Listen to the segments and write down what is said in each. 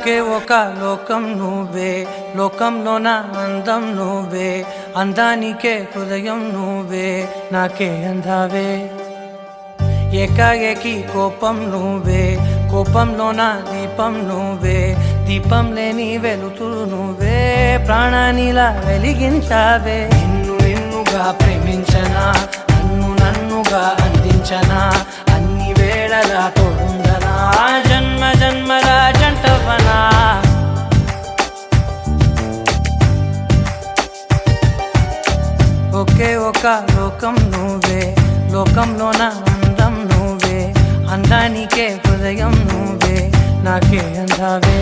ఒకే ఒక లోకం నువ్వే, లోకంలో నా అందం నువ్వే, అందానికే హృదయం నువ్వే, నాకే అందావే. ఏకాఏకి కోపం నువ్వే, కోపంలో నా దీపం నువ్వే, దీపం లేని వెలుతురు నువ్వే, ప్రాణానిలా వెలిగించావే. నిన్నుగా ప్రేమించనా, నన్నుగా అందించనా, అన్ని వేళలా తోడుండనా, జన్మ జన్మల జంటవనా. ఒకే ఒక లోకం నువ్వే, లోకంలో నా అందం నువ్వే, అందానికే హృదయం నువ్వే, నాకే అందావే.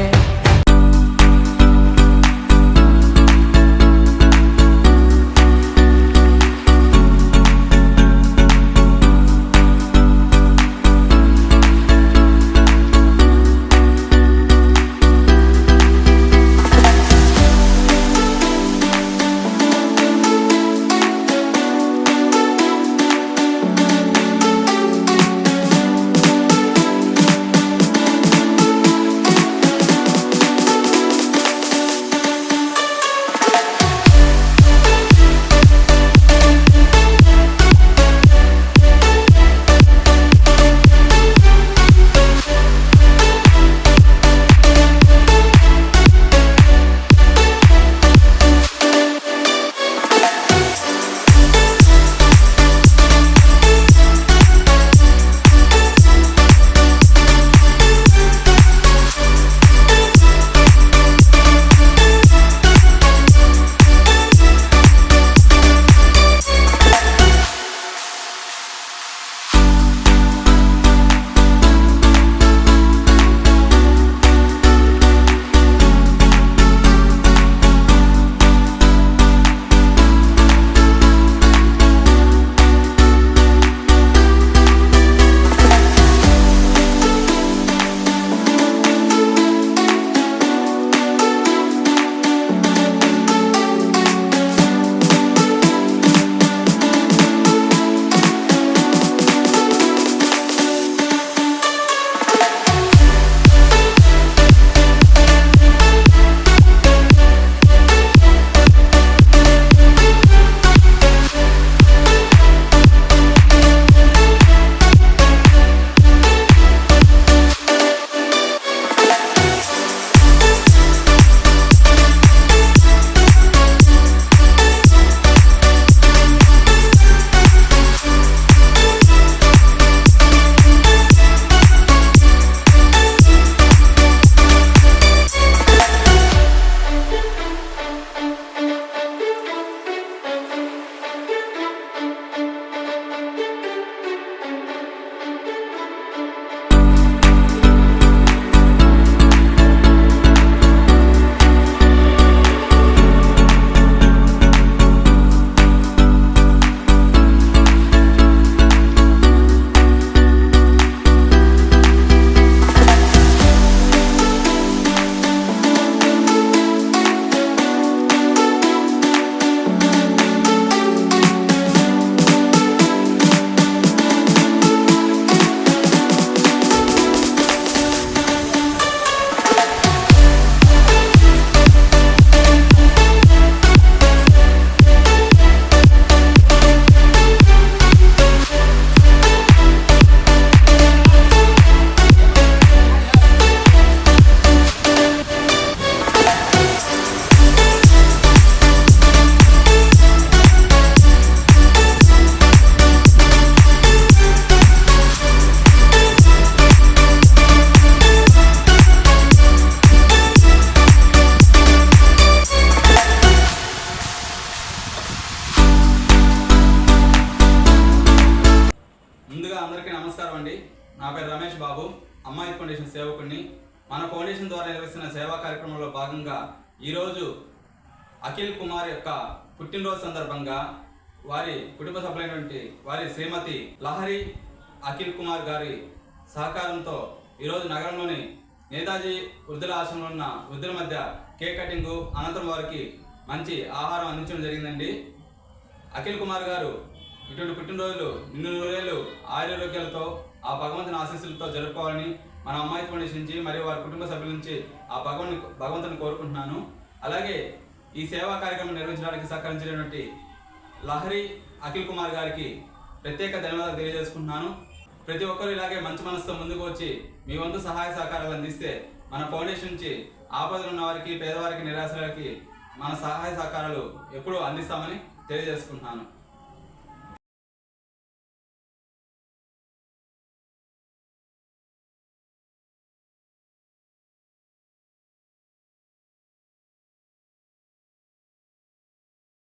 అందరికీ నమస్కారం అండి. నా పేరు రమేష్ బాబు, అమ్మాయి ఫౌండేషన్ సేవకుడిని. మన ఫౌండేషన్ ద్వారా నిర్వహిస్తున్న సేవా కార్యక్రమంలో భాగంగా ఈరోజు అఖిల్ కుమార్ యొక్క పుట్టినరోజు సందర్భంగా వారి కుటుంబ సభ్యులైనటువంటి వారి శ్రీమతి లహరి అఖిల్ కుమార్ గారి సహకారంతో ఈరోజు నగరంలోని నేతాజీ వృద్ధుల ఆశ్రమంలో ఉన్న వృద్ధుల మధ్య కేక్ కటింగు అనంతరం వారికి మంచి ఆహారం అందించడం జరిగిందండి. అఖిల్ కుమార్ గారు ఇటువంటి పుట్టినరోజులు నిన్ను నూరేళ్ళు ఆరోగ్యాలతో ఆ భగవంతుని ఆశీస్సులతో జరుపుకోవాలని మన అమ్మాయి ఫౌండేషన్ నుంచి మరియు వారి కుటుంబ సభ్యుల నుంచి ఆ భగవంతుని కోరుకుంటున్నాను. అలాగే ఈ సేవా కార్యక్రమం నిర్వహించడానికి సహకరించినటువంటి లహరి అఖిల్ కుమార్ గారికి ప్రత్యేక ధన్యవాదాలు తెలియజేసుకుంటున్నాను. ప్రతి ఒక్కరు ఇలాగే మంచి మనసుతో ముందుకు వచ్చి మీ వంతు సహాయ సహకారాలు అందిస్తే మన ఫౌండేషన్ నుంచి ఆపదలు ఉన్న వారికి, పేదవారికి, నిరాశ్రయులకి మన సహాయ సహకారాలు ఎప్పుడూ అందిస్తామని తెలియజేసుకుంటున్నాను.